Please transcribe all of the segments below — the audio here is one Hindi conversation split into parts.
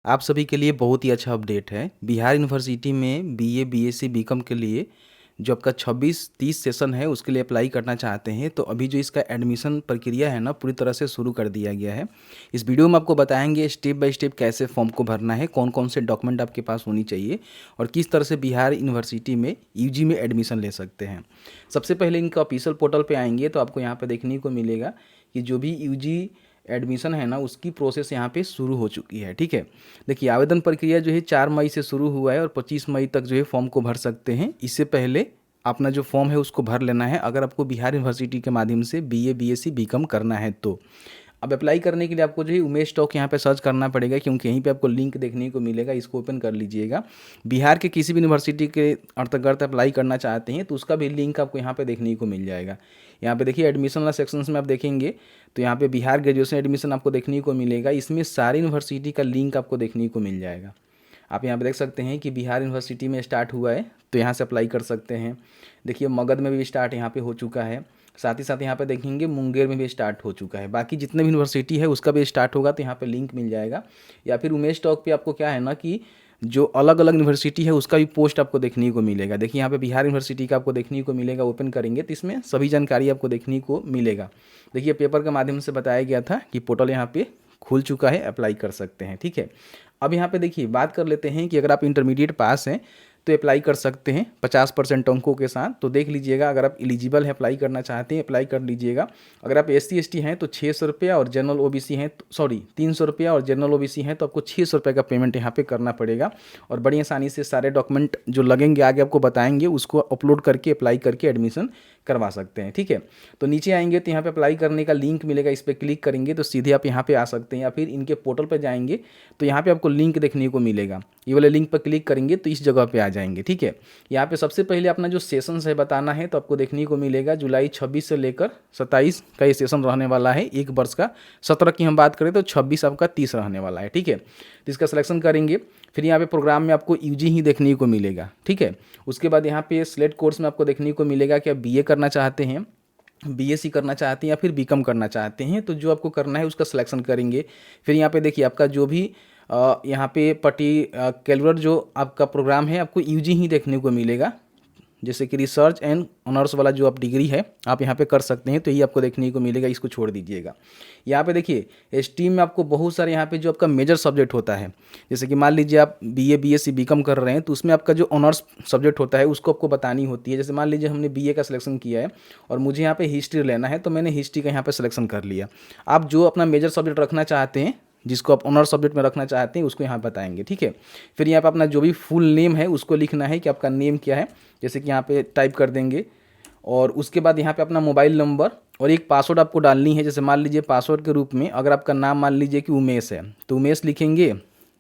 आप सभी के लिए बहुत ही अच्छा अपडेट है। बिहार यूनिवर्सिटी में बीए, बीएससी, बीकॉम के लिए जो आपका 26-30 सेशन है उसके लिए अप्लाई करना चाहते हैं तो अभी जो इसका एडमिशन प्रक्रिया है ना पूरी तरह से शुरू कर दिया गया है। इस वीडियो में आपको बताएंगे स्टेप बाय स्टेप कैसे फॉर्म को भरना है, कौन कौन से डॉक्यूमेंट आपके पास होनी चाहिए और किस तरह से बिहार यूनिवर्सिटी में यूजी में एडमिशन ले सकते हैं। सबसे पहले इनका ऑफिशियल पोर्टल पर आएंगे तो आपको यहाँ पर देखने को मिलेगा कि जो भी यूजी एडमिशन है ना उसकी प्रोसेस यहाँ पे शुरू हो चुकी है। ठीक है, देखिए आवेदन प्रक्रिया जो है 4 मई से शुरू हुआ है और 25 मई तक जो है फॉर्म को भर सकते हैं। इससे पहले अपना जो फॉर्म है उसको भर लेना है अगर आपको बिहार यूनिवर्सिटी के माध्यम से बीए, बीएससी, बीकॉम करना है तो। अब अप्लाई करने के लिए आपको जो है उमेश टॉक यहाँ पे सर्च करना पड़ेगा क्योंकि यहीं पे आपको लिंक देखने को मिलेगा, इसको ओपन कर लीजिएगा। बिहार के किसी भी यूनिवर्सिटी के अंतर्गत अप्लाई करना चाहते हैं तो उसका भी लिंक आपको यहाँ पे देखने को मिल जाएगा। यहाँ पे देखिए एडमिशन वाला सेक्शंस में आप देखेंगे तो यहाँ पे बिहार ग्रेजुएशन एडमिशन आपको देखने को मिलेगा। इसमें सारी यूनिवर्सिटी का लिंक आपको देखने को मिल जाएगा। आप यहाँ पे देख सकते हैं कि बिहार यूनिवर्सिटी में स्टार्ट हुआ है तो यहाँ से अप्लाई कर सकते हैं। देखिए मगध में भी स्टार्ट यहाँ पे हो चुका है, साथ ही साथ यहाँ पे देखेंगे मुंगेर में भी स्टार्ट हो चुका है। बाकी जितने भी यूनिवर्सिटी है उसका भी स्टार्ट होगा तो यहाँ पे लिंक मिल जाएगा। या फिर उमेश टॉक पे आपको क्या है ना कि जो अलग अलग यूनिवर्सिटी है उसका भी पोस्ट आपको देखने को मिलेगा। देखिए यहाँ पे बिहार यूनिवर्सिटी का आपको देखने को मिलेगा, ओपन करेंगे तो इसमें सभी जानकारी आपको देखने को मिलेगा। देखिए पेपर के माध्यम से बताया गया था कि पोर्टल यहाँ पे खुल चुका है, अप्लाई कर सकते हैं। ठीक है, अब यहाँ पे देखिए बात कर लेते हैं कि अगर आप इंटरमीडिएट पास हैं तो अप्लाई कर सकते हैं 50% अंकों के साथ। तो देख लीजिएगा अगर आप एलिजिबल है अप्लाई करना चाहते हैं अप्लाई कर लीजिएगा। अगर आप SC ST हैं तो 600 रुपया और जनरल OBC हैं तो 300 रुपया और जनरल OBC हैं तो आपको 600 रुपये का पेमेंट यहाँ पे करना पड़ेगा। और बड़ी आसानी से सारे डॉक्यूमेंट जो लगेंगे आगे आपको बताएंगे उसको अपलोड करके अप्लाई करके एडमिशन करवा सकते हैं। ठीक है, तो नीचे आएंगे तो यहाँ पे अप्लाई करने का लिंक मिलेगा, इस पर क्लिक करेंगे तो सीधे आप यहाँ पे आ सकते हैं। या फिर इनके पोर्टल पर जाएंगे तो यहाँ पे आपको लिंक देखने को मिलेगा, ये वाले लिंक पर क्लिक करेंगे तो इस जगह पे आ जाएंगे। ठीक है, यहाँ पे सबसे पहले अपना जो सेशंस है बताना है तो आपको देखने को मिलेगा जुलाई 26 से लेकर 27 का ये सेशन रहने वाला है, एक वर्ष का। 17 की हम बात करें तो 26 आपका 30 रहने वाला है। ठीक है, तो इसका सिलेक्शन करेंगे, फिर यहाँ पे प्रोग्राम में आपको यूजी ही देखने को मिलेगा। ठीक है, उसके बाद यहाँ पे स्लेट कोर्स में आपको देखने को मिलेगा कि आप बीए करना चाहते हैं, बीएससी करना चाहते हैं या फिर बीकॉम करना चाहते हैं तो जो आपको करना है उसका सिलेक्शन करेंगे। फिर यहाँ पे देखिए आपका जो भी यहाँ पे कैलकुलर जो आपका प्रोग्राम है आपको यूजी ही देखने को मिलेगा। जैसे कि रिसर्च एंड ऑनर्स वाला जो आप डिग्री है आप यहाँ पे कर सकते हैं तो ये आपको देखने को मिलेगा, इसको छोड़ दीजिएगा। यहाँ पे देखिए स्ट्रीम में आपको बहुत सारे यहाँ पे जो आपका मेजर सब्जेक्ट होता है, जैसे कि मान लीजिए आप बीए, बीएससी, बीकॉम कर रहे हैं तो उसमें आपका जो ऑनर्स सब्जेक्ट होता है उसको आपको बतानी होती है। जैसे मान लीजिए हमने बीए का सिलेक्शन किया है और मुझे यहाँ पे हिस्ट्री लेना है तो मैंने हिस्ट्री का यहाँ पे सिलेक्शन कर लिया। आप जो अपना मेजर सब्जेक्ट रखना चाहते हैं, जिसको आप ऑनर सब्जेक्ट में रखना चाहते हैं उसको यहाँ बताएंगे। ठीक है, फिर यहाँ पे अपना जो भी फुल नेम है उसको लिखना है कि आपका नेम क्या है, जैसे कि यहाँ पे टाइप कर देंगे। और उसके बाद यहाँ पे अपना मोबाइल नंबर और एक पासवर्ड आपको डालनी है। जैसे मान लीजिए पासवर्ड के रूप में अगर आपका नाम मान लीजिए कि उमेश है तो उमेश लिखेंगे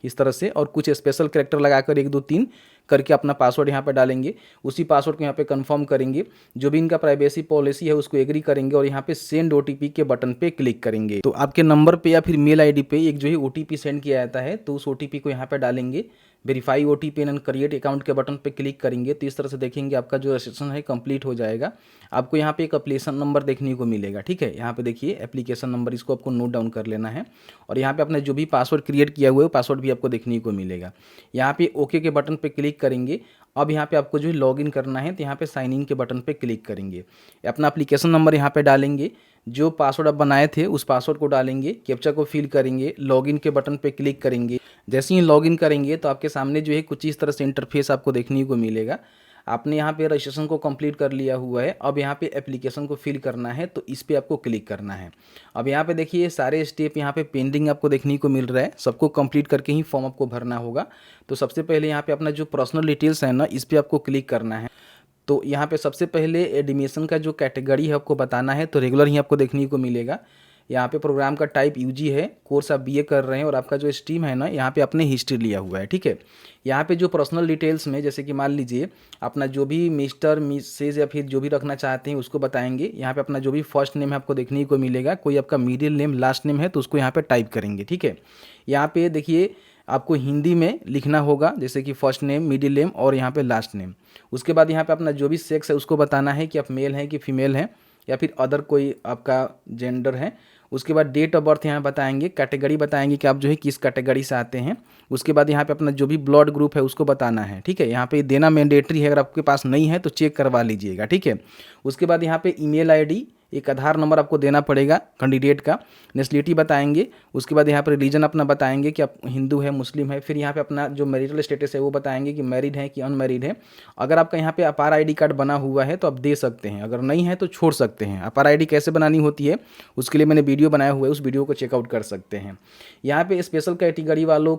इस तरह से और कुछ स्पेशल कैरेक्टर लगाकर 1 2 3 करके अपना पासवर्ड यहाँ पे डालेंगे। उसी पासवर्ड को यहाँ पे कंफर्म करेंगे, जो भी इनका प्राइवेसी पॉलिसी है उसको एग्री करेंगे और यहाँ पे सेंड OTP के बटन पे क्लिक करेंगे। तो आपके नंबर पे या फिर मेल आईडी पे एक जो है OTP सेंड किया जाता है तो उस OTP को यहाँ पे डालेंगे, verify OTP and create account के बटन पे क्लिक करेंगे तो इस तरह से देखेंगे आपका जो रजिस्ट्रेशन है कंप्लीट हो जाएगा। आपको यहाँ पे एक एप्लीकेशन नंबर देखने को मिलेगा। ठीक है, यहाँ पे देखिए एप्लीकेशन नंबर, इसको आपको नोट डाउन कर लेना है और यहाँ पे अपने जो भी पासवर्ड क्रिएट किया हुआ है पासवर्ड भी आपको देखने को मिलेगा। यहाँ पे ओके के बटन पे क्लिक करेंगे। अब यहाँ पे आपको जो है लॉगिन करना है तो यहाँ पे साइन इन के बटन पे क्लिक करेंगे, अपना एप्लीकेशन नंबर यहाँ पे डालेंगे, जो पासवर्ड आप बनाए थे उस पासवर्ड को डालेंगे, कैप्चा को फिल करेंगे, लॉगिन के बटन पे क्लिक करेंगे। जैसे ही लॉगिन करेंगे तो आपके सामने जो है कुछ इस तरह से इंटरफेस आपको देखने को मिलेगा। आपने यहाँ पे रजिस्ट्रेशन को कंप्लीट कर लिया हुआ है, अब यहाँ पे एप्लीकेशन को फिल करना है तो इस पे आपको क्लिक करना है। अब यहाँ पे देखिए सारे स्टेप यहाँ पे पेंडिंग आपको देखने को मिल रहा है, सबको कंप्लीट करके ही फॉर्म आपको भरना होगा। तो सबसे पहले यहाँ पे अपना जो पर्सनल डिटेल्स है ना इस पर आपको क्लिक करना है। तो यहाँ पे सबसे पहले एडमिशन का जो कैटेगरी है आपको बताना है तो रेगुलर ही आपको देखने को मिलेगा। यहाँ पे प्रोग्राम का टाइप यूजी है, कोर्स आप बीए कर रहे हैं और आपका जो स्ट्रीम है ना यहाँ पे आपने हिस्ट्री लिया हुआ है। ठीक है, यहाँ पे जो पर्सनल डिटेल्स में जैसे कि मान लीजिए अपना जो भी मिस्टर, मिसेज या फिर जो भी रखना चाहते हैं उसको बताएंगे। यहाँ पे अपना जो भी फर्स्ट नेम है आपको देखने को मिलेगा, कोई आपका मिडिल नेम, लास्ट नेम है तो उसको यहाँ पे टाइप करेंगे। ठीक है, यहाँ पे देखिए आपको हिंदी में लिखना होगा, जैसे कि फर्स्ट नेम, मिडिल नेम और यहाँ पे लास्ट नेम। उसके बाद यहाँ पे अपना जो भी सेक्स है उसको बताना है कि आप मेल हैं कि फीमेल हैं या फिर अदर कोई आपका जेंडर है। उसके बाद डेट ऑफ बर्थ यहाँ बताएंगे, कैटेगरी बताएंगे कि आप जो है किस कैटेगरी से आते हैं। उसके बाद यहाँ पे अपना जो भी ब्लड ग्रुप है उसको बताना है, ठीक है। यहाँ पे देना मैंडेटरी है, अगर आपके पास नहीं है तो चेक करवा लीजिएगा, ठीक है। उसके बाद यहाँ पे ईमेल आईडी, एक आधार नंबर आपको देना पड़ेगा कैंडिडेट का, नेशनलिटी बताएंगे। उसके बाद यहाँ पर रिलीजन अपना बताएंगे कि आप हिंदू है, मुस्लिम है। फिर यहाँ पे अपना जो मैरिटल स्टेटस है वो बताएंगे कि मैरिड है कि अनमैरिड है। अगर आपका यहाँ पे अपार आईडी कार्ड बना हुआ है तो आप दे सकते हैं, अगर नहीं है तो छोड़ सकते हैं। अपार आईडी कैसे बनानी होती है उसके लिए मैंने वीडियो बनाया हुआ है, उस वीडियो को चेकआउट कर सकते हैं। यहाँ पे स्पेशल कैटेगरी वालों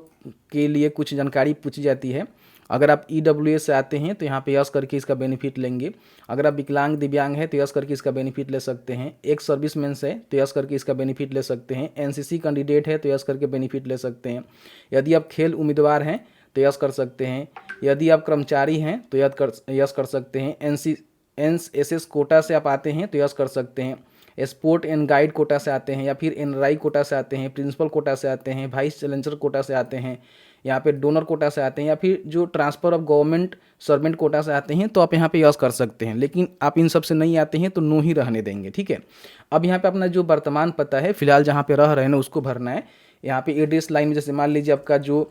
के लिए कुछ जानकारी पूछी जाती है। अगर आप EWS से आते हैं तो यहाँ पे यस करके इसका बेनिफिट लेंगे। अगर आप विकलांग दिव्यांग है तो यस करके इसका बेनिफिट ले सकते हैं। एक्स सर्विसमैन है तो यस करके इसका बेनिफिट ले सकते हैं। NCC कैंडिडेट है तो यस करके बेनिफिट ले सकते हैं। यदि आप खेल उम्मीदवार हैं तो यस कर सकते हैं। यदि आप कर्मचारी हैं तो यस कर सकते हैं। NSS कोटा से आप आते हैं तो यस कर सकते हैं। स्पोर्ट एंड गाइड कोटा से आते हैं या फिर NRI कोटा से आते हैं, प्रिंसिपल कोटा से आते हैं, वाइस चांसलर कोटा से आते हैं, यहाँ पे डोनर कोटा से आते हैं या फिर जो transfer of government servant quota से आते हैं तो आप यहाँ पे यस कर सकते हैं। लेकिन आप इन सब से नहीं आते हैं तो नो ही रहने देंगे, ठीक है। अब यहाँ पे अपना जो वर्तमान पता है, फिलहाल जहाँ पे रह रहे हैं ना उसको भरना है। यहाँ पे एड्रेस लाइन में जैसे मान लीजिए आपका जो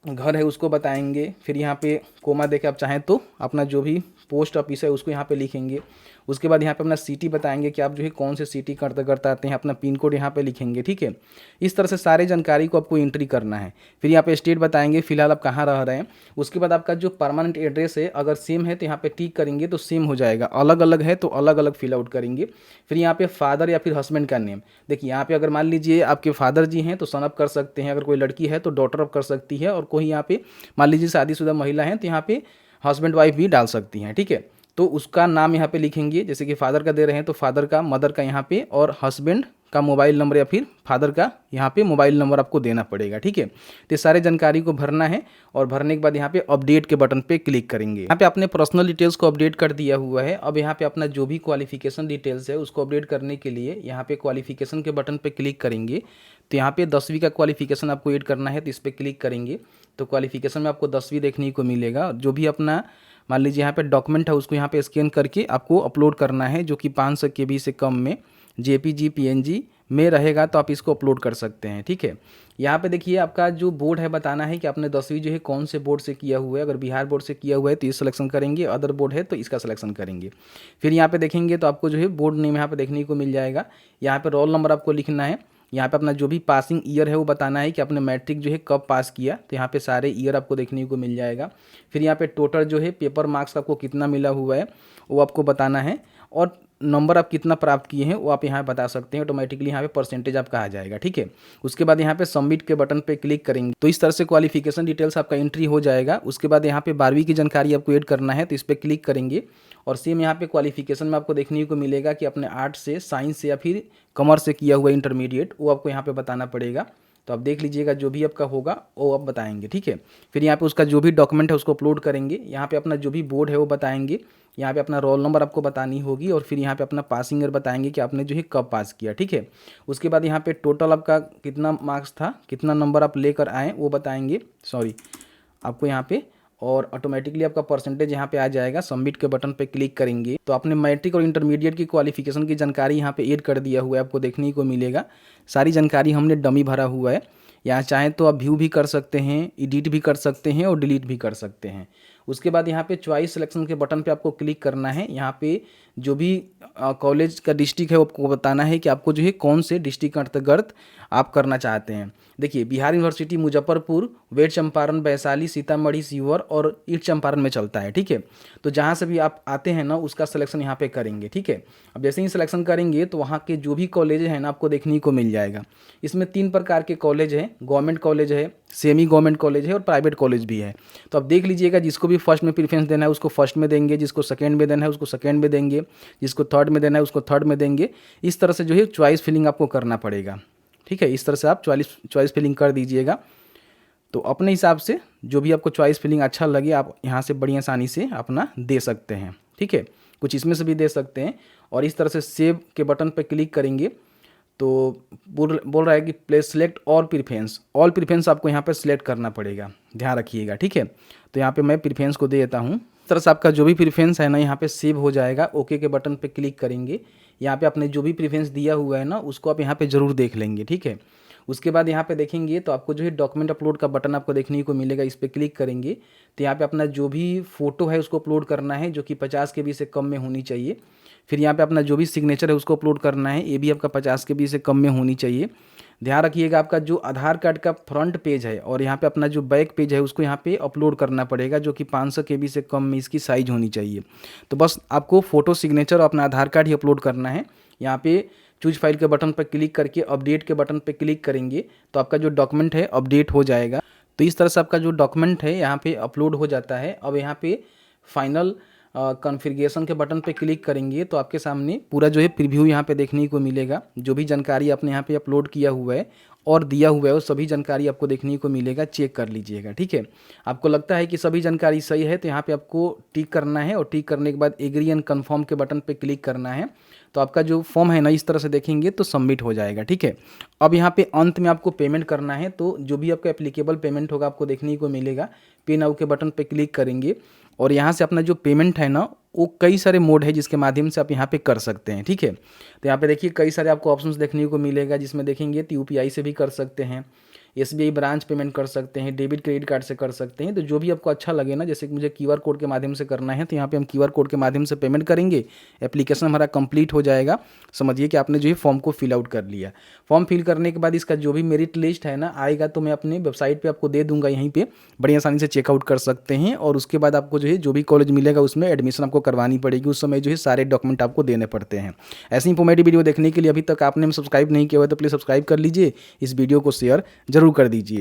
घर है उसको बताएंगे। फिर यहाँ पे कोमा देके आप चाहें तो अपना जो भी पोस्ट ऑफिस है उसको यहाँ पे लिखेंगे। उसके बाद यहाँ पे अपना सिटी बताएंगे कि आप जो है कौन से सिटी करते आते हैं, अपना पिन कोड यहाँ पे लिखेंगे, ठीक है। इस तरह से सारे जानकारी को आपको एंट्री करना है। फिर यहाँ पे स्टेट बताएंगे फिलहाल आप कहाँ रह रहे हैं। उसके बाद आपका जो परमानेंट एड्रेस है अगर सेम है तो यहाँ पे टिक करेंगे तो सेम हो जाएगा, अलग अलग है तो अलग अलग फिल आउट करेंगे। फिर यहाँ पे फादर या फिर हस्बैंड का नेम, देखिए यहाँ पे अगर मान लीजिए आपके फादर जी हैं तो सन अप कर सकते हैं, अगर कोई लड़की है तो डॉटर अप कर सकती है, और कोई यहाँ पे मान लीजिए शादीशुदा महिला है तो यहाँ पे हस्बैंड वाइफ भी डाल सकती हैं, ठीक है। तो उसका नाम यहाँ पे लिखेंगे, जैसे कि फादर का दे रहे हैं तो फादर का, मदर का यहाँ पे, और हस्बैंड का मोबाइल नंबर या फिर फादर का यहाँ पे मोबाइल नंबर आपको देना पड़ेगा, ठीक है। तो सारे जानकारी को भरना है और भरने के बाद यहाँ पे अपडेट के बटन पे क्लिक करेंगे। यहाँ पे अपने पर्सनल डिटेल्स को अपडेट कर दिया हुआ है। अब यहाँ पे अपना जो भी क्वालिफिकेशन डिटेल्स है उसको अपडेट करने के लिए यहाँ पे क्वालिफिकेशन के बटन पे क्लिक करेंगे। तो यहाँ पे 10वीं का क्वालिफिकेशन आपको ऐड करना है तो इस पर क्लिक करेंगे तो क्वालिफिकेशन में आपको 10वीं देखने को मिलेगा। जो भी अपना मान लीजिए यहाँ पे डॉक्यूमेंट है उसको यहाँ पे स्कैन करके आपको अपलोड करना है, जो कि 500 KB से कम में JPG PNG में रहेगा तो आप इसको अपलोड कर सकते हैं, ठीक है। यहाँ पे देखिए आपका जो बोर्ड है बताना है कि आपने 10वीं जो है कौन से बोर्ड से किया हुआ है। अगर बिहार बोर्ड से किया हुआ है तो ये सिलेक्शन करेंगे, अदर बोर्ड है तो इसका सिलेक्शन करेंगे। फिर यहाँ पे देखेंगे तो आपको जो है बोर्ड नेम यहाँ पे देखने को मिल जाएगा। यहाँ पे रोल नंबर आपको लिखना है। यहाँ पे अपना जो भी पासिंग ईयर है वो बताना है कि आपने मैट्रिक जो है कब पास किया, तो यहाँ पे सारे ईयर आपको देखने को मिल जाएगा। फिर यहाँ पे टोटल जो है पेपर मार्क्स आपको कितना मिला हुआ है वो आपको बताना है, और नंबर आप कितना प्राप्त किए हैं वो आप यहाँ बता सकते हैं। ऑटोमेटिकली यहाँ पे परसेंटेज आपका आ जाएगा, ठीक है। उसके बाद यहाँ पे सबमिट के बटन पे क्लिक करेंगे तो इस तरह से क्वालिफिकेशन डिटेल्स आपका एंट्री हो जाएगा। उसके बाद यहाँ पे 12वीं की जानकारी आपको ऐड करना है तो इस पर क्लिक करेंगे और सेम यहाँ पे क्वालिफिकेशन में आपको देखने को मिलेगा कि आपने आर्ट से, साइंस से या फिर कॉमर्स से किया हुआ इंटरमीडिएट, वो आपको यहाँ पे बताना पड़ेगा। तो आप देख लीजिएगा जो भी आपका होगा वो आप बताएंगे, ठीक है। फिर यहाँ पे उसका जो भी डॉक्यूमेंट है उसको अपलोड करेंगे। यहाँ पे अपना जो भी बोर्ड है वो बताएंगे। यहाँ पे अपना रोल नंबर आपको बतानी होगी और फिर यहाँ पे अपना पासिंग ईयर बताएंगे कि आपने जो है कब पास किया, ठीक है। उसके बाद यहाँ पे टोटल आपका कितना मार्क्स था, कितना नंबर आप लेकर आए वो बताएंगे, आपको यहाँ पे, और ऑटोमेटिकली आपका परसेंटेज यहाँ पे आ जाएगा। सबमिट के बटन पे क्लिक करेंगे तो आपने मैट्रिक और इंटरमीडिएट की क्वालिफिकेशन की जानकारी यहाँ पे ऐड कर दिया हुआ है, आपको देखने को मिलेगा। सारी जानकारी हमने डमी भरा हुआ है। यहाँ चाहें तो आप व्यू भी कर सकते हैं, एडिट भी कर सकते हैं और डिलीट भी कर सकते हैं। उसके बाद यहाँ पे चॉइस सिलेक्शन के बटन पे आपको क्लिक करना है। यहाँ पे जो भी कॉलेज का डिस्ट्रिक्ट है वो आपको बताना है कि आपको जो है कौन से डिस्ट्रिक्ट के अंतर्गत आप करना चाहते हैं। देखिए बिहार यूनिवर्सिटी मुजफ्फरपुर, वेस्ट चंपारण, वैशाली, सीतामढ़ी, सीवर और ईस्ट चंपारण में चलता है, ठीक है। तो जहाँ से भी आप आते हैं ना उसका सिलेक्शन यहाँ पे करेंगे, ठीक है। अब जैसे ही सिलेक्शन करेंगे तो वहाँ के जो भी कॉलेज हैं ना आपको देखने को मिल जाएगा। इसमें 3 प्रकार के कॉलेज हैं, गवर्नमेंट कॉलेज है, सेमी गवर्नमेंट कॉलेज है और प्राइवेट कॉलेज भी है। तो आप देख लीजिएगा जिसको भी फर्स्ट में प्रीफरेंस देना है उसको फर्स्ट में देंगे, जिसको सेकंड में देना है उसको सेकंड में देंगे, जिसको थर्ड में देना है उसको थर्ड में देंगे। इस तरह से जो है चॉइस फिलिंग आपको करना पड़ेगा, ठीक है। इस तरह से आप चॉइस फिलिंग कर दीजिएगा। तो अपने हिसाब से जो भी आपको चॉइस फिलिंग अच्छा लगे आप यहाँ से बड़ी आसानी से अपना दे सकते हैं, ठीक है। कुछ इसमें से भी दे सकते हैं। और इस तरह से सेव के बटन पर क्लिक करेंगे तो बोल रहा है कि प्लेस सेलेक्ट ऑल प्रीफरेंस आपको यहाँ पर सिलेक्ट करना पड़ेगा, ध्यान रखिएगा, ठीक है। तो यहाँ पे मैं प्रीफरेंस को दे देता हूँ। तरह से आपका जो भी प्रेफरेंस है ना यहाँ पे सेव हो जाएगा। ओके के बटन पे क्लिक करेंगे, यहाँ पे आपने जो भी प्रेफरेंस दिया हुआ है ना उसको आप यहाँ पे ज़रूर देख लेंगे, ठीक है। उसके बाद यहाँ पे देखेंगे तो आपको जो है डॉक्यूमेंट अपलोड का बटन आपको देखने को मिलेगा, इस पर क्लिक करेंगे तो यहाँ पे अपना जो भी फ़ोटो है उसको अपलोड करना है, जो कि 50 KB से कम में होनी चाहिए। फिर यहाँ पे अपना जो भी सिग्नेचर है उसको अपलोड करना है, ये भी आपका 50 KB से कम में होनी चाहिए। ध्यान रखिएगा आपका जो आधार कार्ड का फ्रंट पेज है और यहाँ पे अपना जो बैक पेज है उसको यहाँ पे अपलोड करना पड़ेगा, जो कि 500 KB से कम में इसकी साइज होनी चाहिए। तो बस आपको फ़ोटो, सिग्नेचर और अपना आधार कार्ड ही अपलोड करना है। यहाँ पे चूज फाइल के बटन पर क्लिक करके अपडेट के बटन पर क्लिक करेंगे तो आपका जो डॉक्यूमेंट है अपडेट हो जाएगा। तो इस तरह से आपका जो डॉक्यूमेंट है यहाँ पे अपलोड हो जाता है। अब यहाँ पे फाइनल कॉन्फ़िगरेशन के बटन पे क्लिक करेंगे तो आपके सामने पूरा जो है प्रीव्यू यहाँ पे देखने को मिलेगा। जो भी जानकारी आपने यहाँ पे अपलोड किया हुआ है और दिया हुआ है वो सभी जानकारी आपको देखने को मिलेगा, चेक कर लीजिएगा, ठीक है। आपको लगता है कि सभी जानकारी सही है तो यहाँ पे आपको टिक करना है और टिक करने के बाद एग्री एंड कन्फर्म के बटन पे क्लिक करना है। तो आपका जो फॉर्म है ना इस तरह से देखेंगे तो सबमिट हो जाएगा, ठीक है। अब यहाँ पे अंत में आपको पेमेंट करना है, तो जो भी आपका एप्लीकेबल पेमेंट होगा आपको देखने को मिलेगा। पे नाउ के बटन पे क्लिक करेंगे और यहाँ से अपना जो पेमेंट है ना वो कई सारे मोड है जिसके माध्यम से आप यहाँ पे कर सकते हैं, ठीक है। तो यहाँ पे देखिए कई सारे आपको ऑप्शंस देखने को मिलेगा, जिसमें देखेंगे तो UPI से भी कर सकते हैं, SBI ब्रांच पेमेंट कर सकते हैं, डेबिट क्रेडिट कार्ड से कर सकते हैं। तो जो भी आपको अच्छा लगे ना, जैसे कि मुझे QR कोड के माध्यम से करना है तो यहाँ पे हम QR कोड के माध्यम से पेमेंट करेंगे, एप्लीकेशन हमारा कंप्लीट हो जाएगा। समझिए कि आपने जो है फॉर्म को फिल आउट कर लिया। फॉर्म फिल करने के बाद इसका जो भी मेरिट लिस्ट है ना आएगा तो मैं अपने वेबसाइट पर आपको दे दूंगा, यहीं पर बड़ी आसानी से चेकआउट कर सकते हैं। और उसके बाद आपको जो भी कॉलेज मिलेगा उसमें एडमिशन आपको करवानी पड़ेगी, उस समय जो है सारे डॉक्यूमेंट आपको देने पड़ते हैं। ऐसी इंफॉर्मेटिव वीडियो देखने के लिए अभी तक आपने सब्सक्राइब नहीं किया हुआ तो प्लीज़ सब्सक्राइब कर लीजिए, इस वीडियो को शेयर जरूर कर दीजिए।